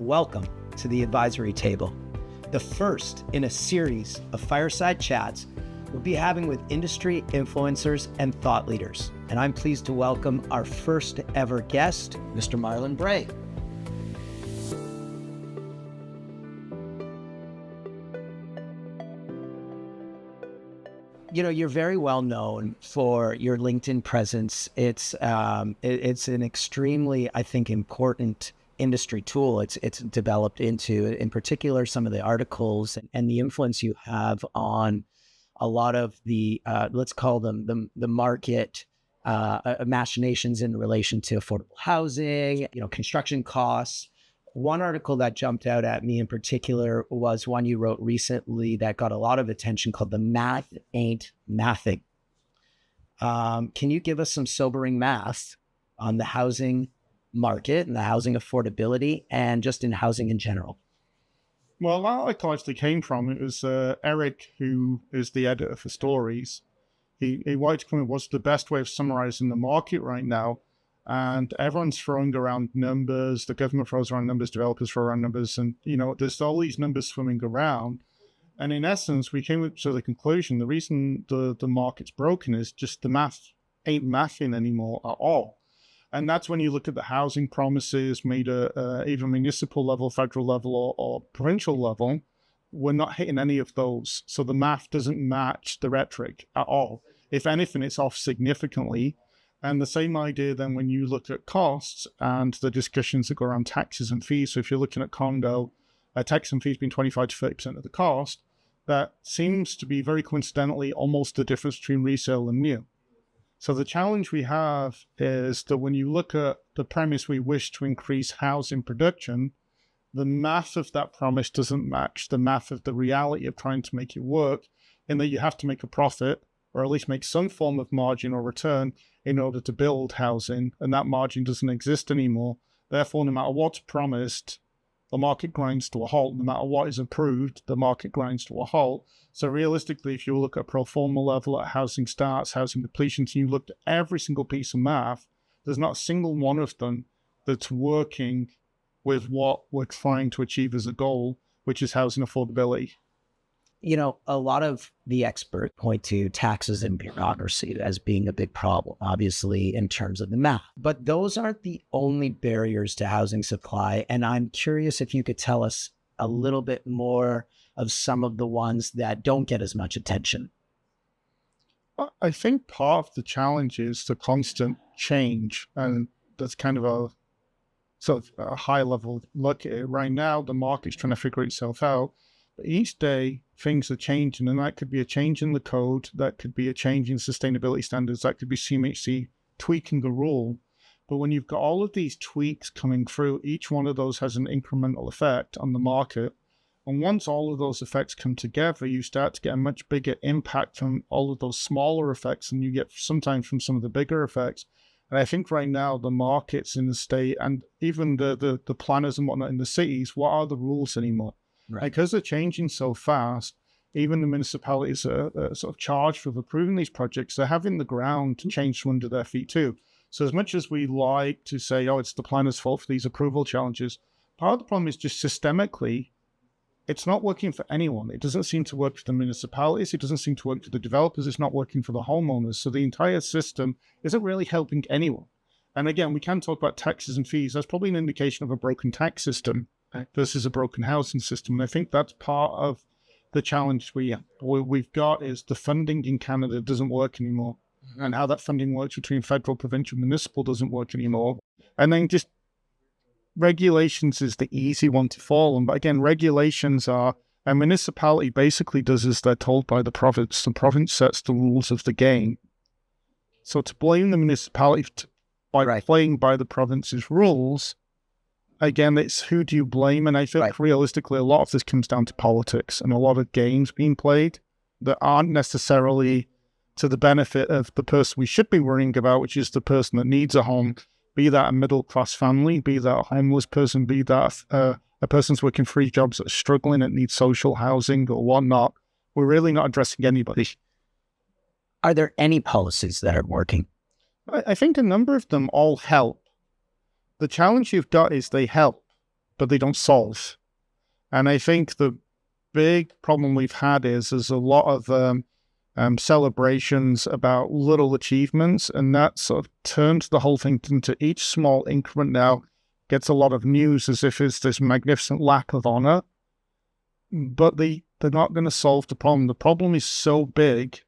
welcome to the advisory table, the first in a series of fireside chats we'll be having with industry influencers and thought leaders. And I'm pleased to welcome our first ever guest, Mr. Marlon Bray. You know, you're very well known for your LinkedIn presence. It's an extremely, I think, important industry tool. It's developed into, in particular, some of the articles and the influence you have on a lot of the, let's call them the market machinations in relation to affordable housing, construction costs. One article that jumped out at me in particular was one you wrote recently that got a lot of attention called "The Math Ain't Mathing." Can you give us some sobering math on the housing market and the housing affordability and just in housing in general? Well, that article actually came from, it was Eric, who is the editor for Stories. He wanted to come with what's the best way of summarizing the market right now. And everyone's throwing around numbers. The government throws around numbers, developers throw around numbers. And, there's all these numbers swimming around. And in essence, we came to the conclusion, the reason the market's broken is just the math ain't mathing anymore at all. And that's when you look at the housing promises made at either municipal level, federal level, or provincial level, we're not hitting any of those. So the math doesn't match the rhetoric at all. If anything, it's off significantly. And the same idea then when you look at costs and the discussions that go around taxes and fees. So if you're looking at condo, tax and fees being 25 to 30% of the cost, that seems to be very coincidentally almost the difference between resale and new. So the challenge we have is that when you look at the premise we wish to increase housing production, the math of that promise doesn't match the math of the reality of trying to make it work, in that you have to make a profit or at least make some form of margin or return in order to build housing, and that margin doesn't exist anymore. Therefore, no matter what's promised, the market grinds to a halt. No matter what is approved, the market grinds to a halt. So realistically, if you look at pro forma level at housing starts, housing completions, and you looked at every single piece of math, there's not a single one of them that's working with what we're trying to achieve as a goal, which is housing affordability. A lot of the experts point to taxes and bureaucracy as being a big problem, obviously, in terms of the math. But those aren't the only barriers to housing supply. And I'm curious if you could tell us a little bit more of some of the ones that don't get as much attention. I think part of the challenge is the constant change. And that's kind of a high level look at it. Right now, the market's trying to figure itself out. But each day, things are changing, and that could be a change in the code, that could be a change in sustainability standards, that could be CMHC tweaking the rule. But when you've got all of these tweaks coming through, each one of those has an incremental effect on the market. And once all of those effects come together, you start to get a much bigger impact from all of those smaller effects than you get sometimes from some of the bigger effects. And I think right now the markets in the state and even the planners and whatnot in the cities, what are the rules anymore? Right. Because they're changing so fast, even the municipalities are sort of charged with approving these projects. They're having the ground to change from under their feet too. So as much as we like to say, it's the planner's fault for these approval challenges, part of the problem is just systemically, it's not working for anyone. It doesn't seem to work for the municipalities. It doesn't seem to work for the developers. It's not working for the homeowners. So the entire system isn't really helping anyone. And again, we can talk about taxes and fees. That's probably an indication of a broken tax system versus a broken housing system. And I think that's part of the challenge we've got is the funding in Canada doesn't work anymore. And how that funding works between federal, provincial, municipal doesn't work anymore. And then just regulations is the easy one to fall on. But again, regulations are, a municipality basically does as they're told by the province. The province sets the rules of the game. So to blame the municipality by playing by the province's rules, again, it's who do you blame? And I think realistically, a lot of this comes down to politics and a lot of games being played that aren't necessarily to the benefit of the person we should be worrying about, which is the person that needs a home, be that a middle-class family, be that a homeless person, be that a person's working 3 jobs that are struggling and needs social housing or whatnot. We're really not addressing anybody. Are there any policies that are working? I think a number of them all help. The challenge you've got is they help. but they don't solve. And I think the big problem we've had is there's a lot of celebrations about little achievements, and that sort of turns the whole thing into each small increment now gets a lot of news as if it's this magnificent lack of honor. But they're not going to solve the problem. The problem is so big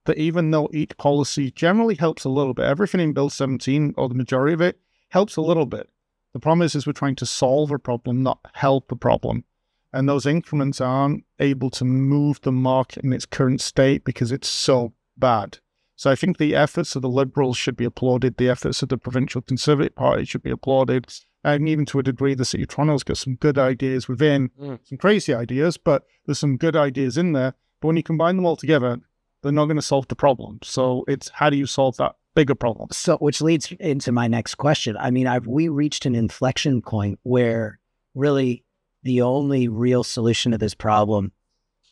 that even though each policy generally helps a little bit, everything in Bill 17, or the majority of it, helps a little bit. The problem is we're trying to solve a problem, not help a problem. And those increments aren't able to move the market in its current state because it's so bad. So I think the efforts of the Liberals should be applauded. The efforts of the Provincial Conservative Party should be applauded. And even to a degree, the City of Toronto's got some good ideas within, some crazy ideas, but there's some good ideas in there. But when you combine them all together, they're not going to solve the problem. So it's how do you solve that bigger problem? So, which leads into my next question. I mean, we reached an inflection point where really the only real solution to this problem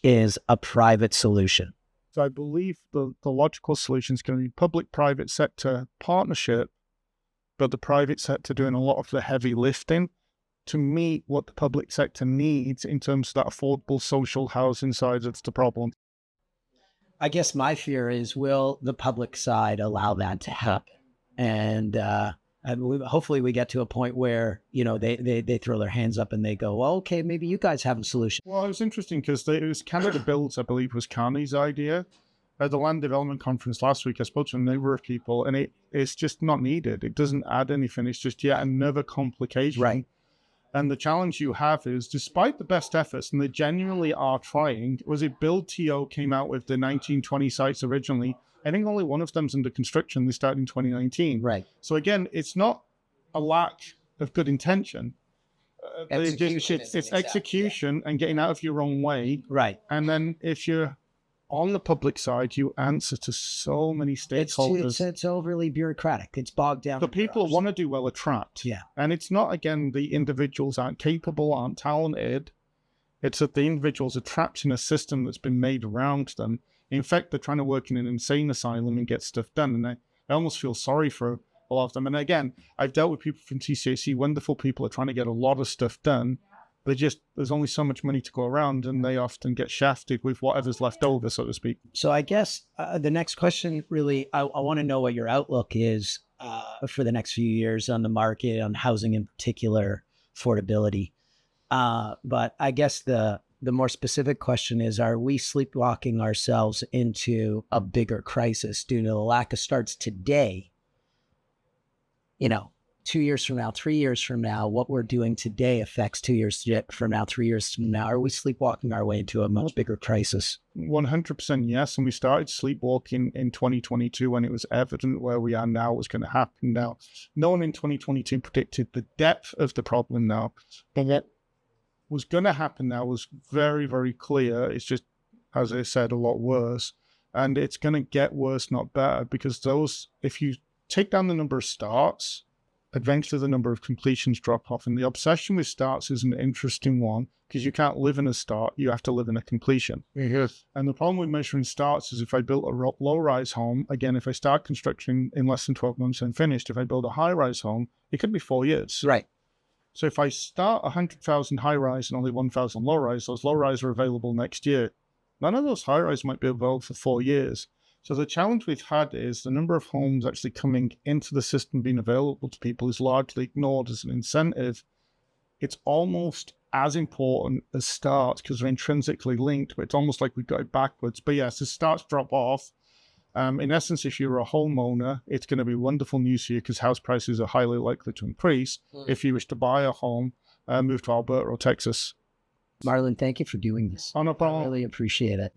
is a private solution. So I believe the logical solution is going to be public-private sector partnership, but the private sector doing a lot of the heavy lifting to meet what the public sector needs in terms of that affordable social housing side of the problem. I guess my fear is, will the public side allow that to happen? And hopefully we get to a point where, they throw their hands up and they go, well, okay, maybe you guys have a solution. Well, it was interesting because it was Canada Builds, I believe, was Carney's idea. At the Land Development Conference last week, I spoke to a number of people, and it's just not needed. It doesn't add anything. It's just yet another complication. Right. And the challenge you have is, despite the best efforts, and they genuinely are trying, was it Build TO came out with the 1920 sites originally. I think only one of them's under construction. They started in 2019. Right. So again, it's not a lack of good intention. It's execution and getting out of your own way. Right. And then if you're on the public side, you answer to so many stakeholders. It's overly bureaucratic. It's bogged down. The people want to do well are trapped. Yeah. And it's not, again, the individuals aren't capable, aren't talented. It's that the individuals are trapped in a system that's been made around them. In fact, they're trying to work in an insane asylum and get stuff done. And I almost feel sorry for a lot of them. And again, I've dealt with people from TCAC, wonderful people are trying to get a lot of stuff done. There's only so much money to go around, and they often get shafted with whatever's left over, so to speak. So I guess the next question, really, I want to know what your outlook is for the next few years on the market, on housing in particular, affordability. But I guess the more specific question is, are we sleepwalking ourselves into a bigger crisis due to the lack of starts today? 2 years from now, 3 years from now, what we're doing today affects 2 years from now, 3 years from now. Are we sleepwalking our way into a much bigger crisis? 100% yes. And we started sleepwalking in 2022 when it was evident where we are now was going to happen now. No one in 2022 predicted the depth of the problem now. But what was going to happen now was very, very clear. It's just, as I said, a lot worse. And it's going to get worse, not better, because if you take down the number of starts, eventually the number of completions drop off. And the obsession with starts is an interesting one because you can't live in a start, you have to live in a completion. Mm-hmm. And the problem with measuring starts is if I built a low-rise home, again, if I start construction in less than 12 months and finished, if I build a high-rise home, it could be 4 years. Right. So if I start 100,000 high-rise and only 1,000 low-rise, those low-rise are available next year. None of those high-rise might be available for 4 years. So the challenge we've had is the number of homes actually coming into the system being available to people is largely ignored as an incentive. It's almost as important as starts because they're intrinsically linked, but it's almost like we've got it backwards. But yes, the starts drop off. In essence, if you're a homeowner, it's going to be wonderful news for you because house prices are highly likely to increase. If you wish to buy a home, move to Alberta or Texas. Marlon, thank you for doing this. Oh, no problem. I really appreciate it.